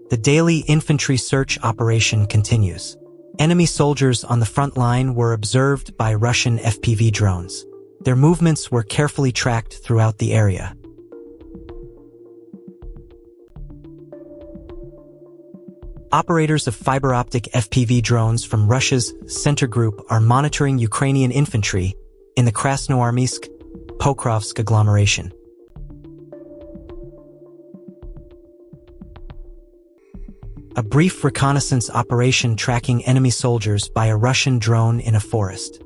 The daily infantry search operation continues. Enemy soldiers on the front line were observed by Russian FPV drones. Their movements were carefully tracked throughout the area. Operators of fiber-optic FPV drones from Russia's Center Group are monitoring Ukrainian infantry in the Krasnoarmeysk-Pokrovsk agglomeration. A brief reconnaissance operation tracking enemy soldiers by a Russian drone in a forest.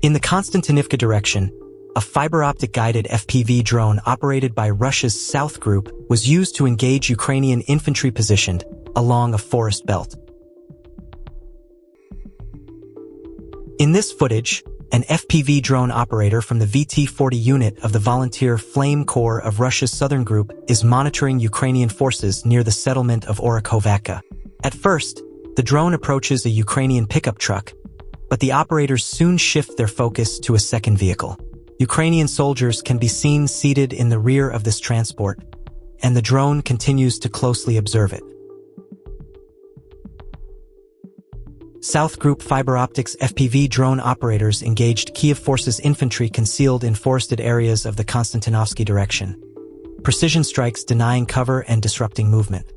In the Konstantinivka direction, a fiber-optic guided FPV drone operated by Russia's South Group was used to engage Ukrainian infantry positioned along a forest belt. In this footage, an FPV drone operator from the VT-40 unit of the Volunteer Flame Corps of Russia's Southern Group is monitoring Ukrainian forces near the settlement of Orakhovka. At first, the drone approaches a Ukrainian pickup truck, but the operators soon shift their focus to a second vehicle. Ukrainian soldiers can be seen seated in the rear of this transport, and the drone continues to closely observe it. South Group Fiber Optics FPV drone operators engaged Kiev Forces infantry concealed in forested areas of the Konstantinovsky direction. Precision strikes denying cover and disrupting movement.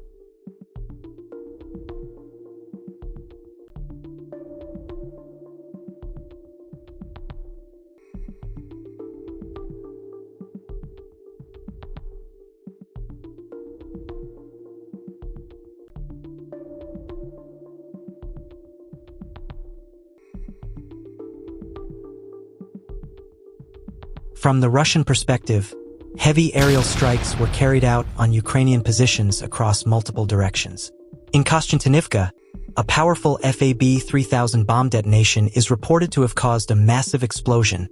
From the Russian perspective, heavy aerial strikes were carried out on Ukrainian positions across multiple directions. In Konstantinivka, a powerful FAB-3000 bomb detonation is reported to have caused a massive explosion,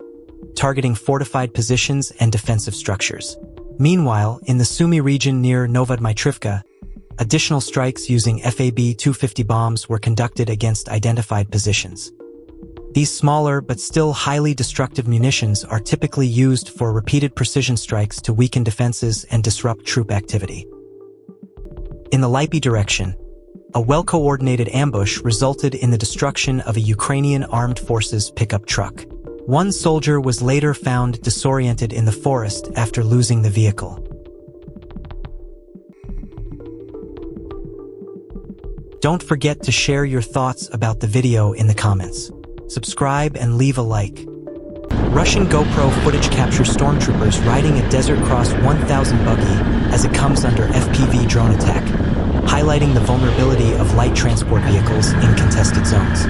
targeting fortified positions and defensive structures. Meanwhile, in the Sumy region near Novodmitrivka, additional strikes using FAB-250 bombs were conducted against identified positions. These smaller but still highly destructive munitions are typically used for repeated precision strikes to weaken defenses and disrupt troop activity. In the Lipy direction, a well-coordinated ambush resulted in the destruction of a Ukrainian armed forces pickup truck. One soldier was later found disoriented in the forest after losing the vehicle. Don't forget to share your thoughts about the video in the comments. Subscribe and leave a like. Russian GoPro footage captures stormtroopers riding a Desert Cross 1000 buggy as it comes under FPV drone attack, highlighting the vulnerability of light transport vehicles in contested zones.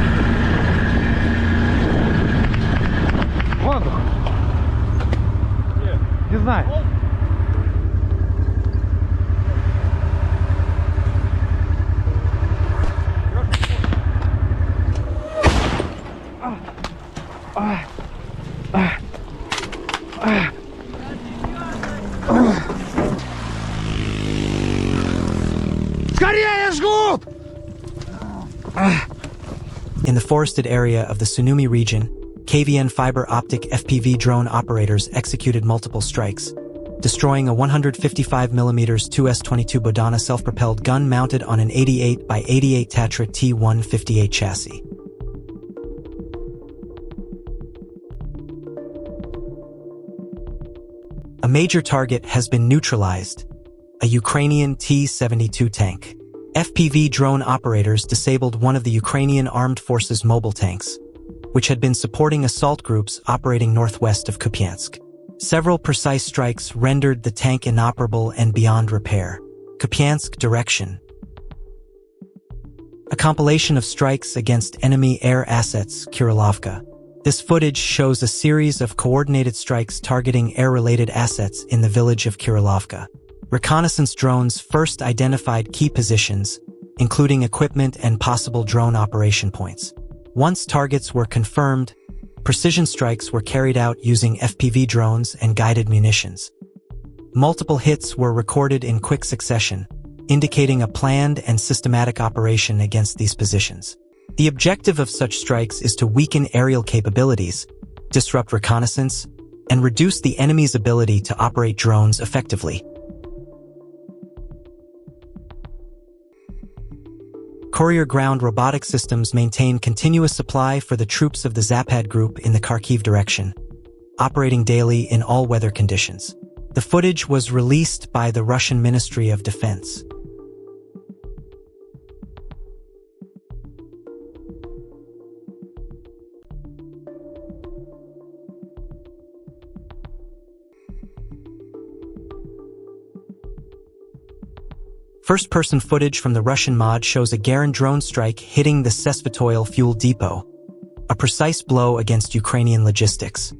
In the forested area of the Sumy region, KVN fiber optic FPV drone operators executed multiple strikes, destroying a 155mm 2S22 Bodana self-propelled gun mounted on an 88x88 Tatra T158 chassis. A major target has been neutralized, a Ukrainian T-72 tank. FPV drone operators disabled one of the Ukrainian Armed Forces mobile tanks, which had been supporting assault groups operating northwest of Kupiansk. Several precise strikes rendered the tank inoperable and beyond repair. Kupiansk direction. A compilation of strikes against enemy air assets, Kurilovka. This footage shows a series of coordinated strikes targeting air-related assets in the village of Kurilovka. Reconnaissance drones first identified key positions, including equipment and possible drone operation points. Once targets were confirmed, precision strikes were carried out using FPV drones and guided munitions. Multiple hits were recorded in quick succession, indicating a planned and systematic operation against these positions. The objective of such strikes is to weaken aerial capabilities, disrupt reconnaissance, and reduce the enemy's ability to operate drones effectively. Courier ground robotic systems maintain continuous supply for the troops of the Zapad group in the Kharkiv direction, operating daily in all weather conditions. The footage was released by the Russian Ministry of Defense. First-person footage from the Russian mod shows a Garin drone strike hitting the Sesvatoil fuel depot, a precise blow against Ukrainian logistics.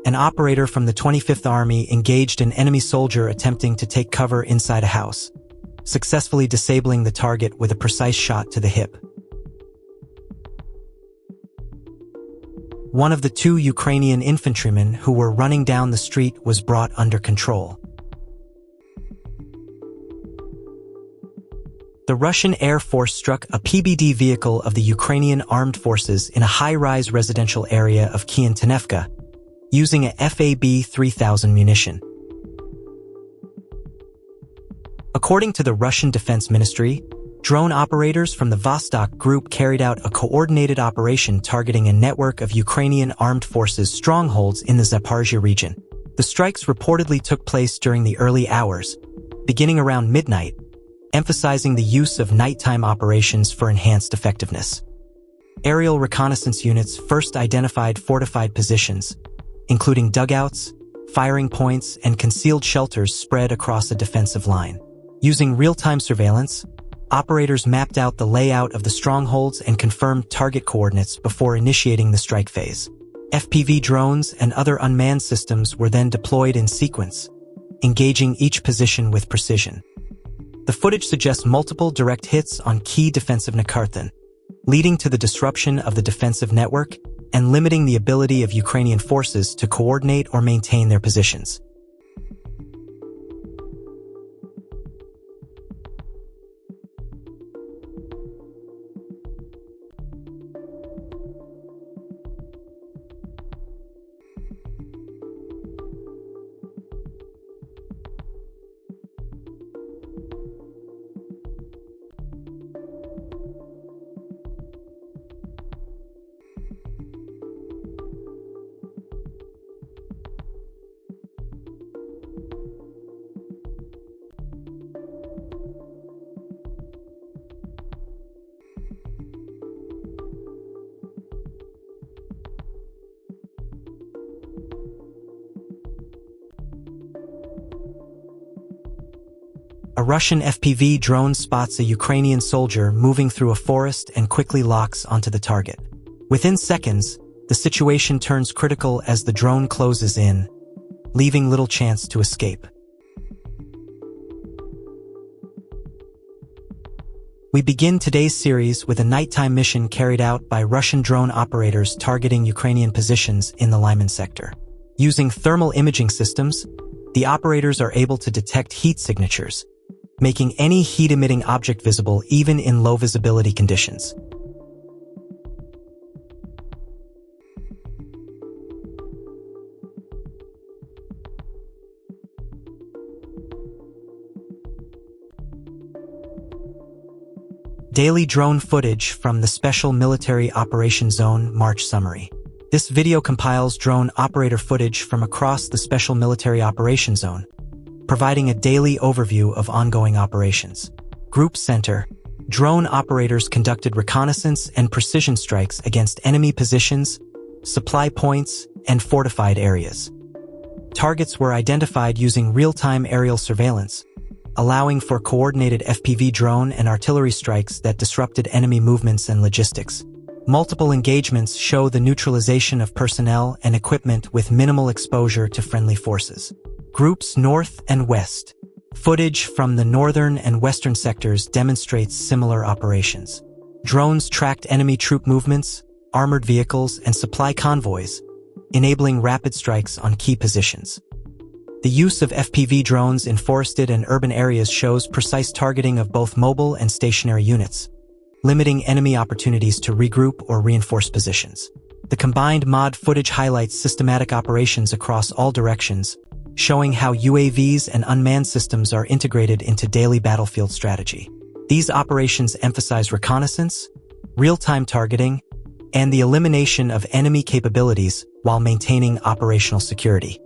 An operator from the 25th Army engaged an enemy soldier attempting to take cover inside a house, successfully disabling the target with a precise shot to the hip. One of the two Ukrainian infantrymen who were running down the street was brought under control. The Russian Air Force struck a PBD vehicle of the Ukrainian armed forces in a high-rise residential area of Kiantanevka, using a FAB-3000 munition. According to the Russian Defense Ministry, drone operators from the Vostok group carried out a coordinated operation targeting a network of Ukrainian armed forces strongholds in the Zaporizhzhia region. The strikes reportedly took place during the early hours, beginning around midnight, emphasizing the use of nighttime operations for enhanced effectiveness. Aerial reconnaissance units first identified fortified positions, including dugouts, firing points, and concealed shelters spread across a defensive line. Using real-time surveillance, operators mapped out the layout of the strongholds and confirmed target coordinates before initiating the strike phase. FPV drones and other unmanned systems were then deployed in sequence, engaging each position with precision. The footage suggests multiple direct hits on key defensive Nakarthan, leading to the disruption of the defensive network and limiting the ability of Ukrainian forces to coordinate or maintain their positions. A Russian FPV drone spots a Ukrainian soldier moving through a forest and quickly locks onto the target. Within seconds, the situation turns critical as the drone closes in, leaving little chance to escape. We begin today's series with a nighttime mission carried out by Russian drone operators targeting Ukrainian positions in the Lyman sector. Using thermal imaging systems, the operators are able to detect heat signatures, making any heat-emitting object visible even in low-visibility conditions. Daily drone footage from the Special Military Operations Zone March Summary. This video compiles drone operator footage from across the Special Military Operations Zone, providing a daily overview of ongoing operations. Group Center. Drone operators conducted reconnaissance and precision strikes against enemy positions, supply points, and fortified areas. Targets were identified using real-time aerial surveillance, allowing for coordinated FPV drone and artillery strikes that disrupted enemy movements and logistics. Multiple engagements show the neutralization of personnel and equipment with minimal exposure to friendly forces. Groups North and West. Footage from the northern and western sectors demonstrates similar operations. Drones tracked enemy troop movements, armored vehicles, and supply convoys, enabling rapid strikes on key positions. The use of FPV drones in forested and urban areas shows precise targeting of both mobile and stationary units, limiting enemy opportunities to regroup or reinforce positions. The combined mod footage highlights systematic operations across all directions, showing how UAVs and unmanned systems are integrated into daily battlefield strategy. These operations emphasize reconnaissance, real-time targeting, and the elimination of enemy capabilities while maintaining operational security.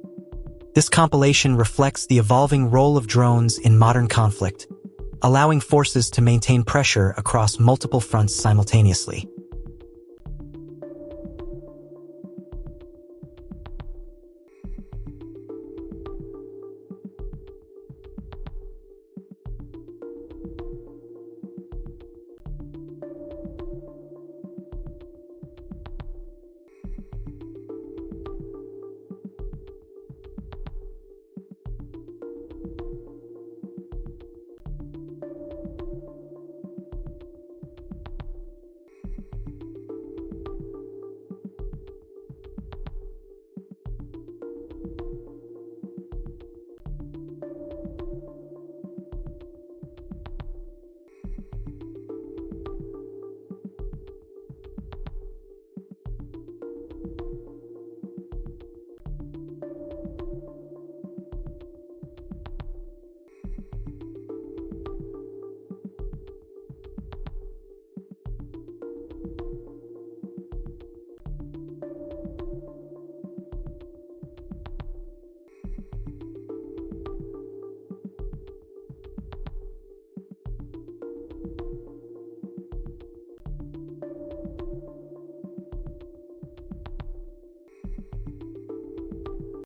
This compilation reflects the evolving role of drones in modern conflict, allowing forces to maintain pressure across multiple fronts simultaneously.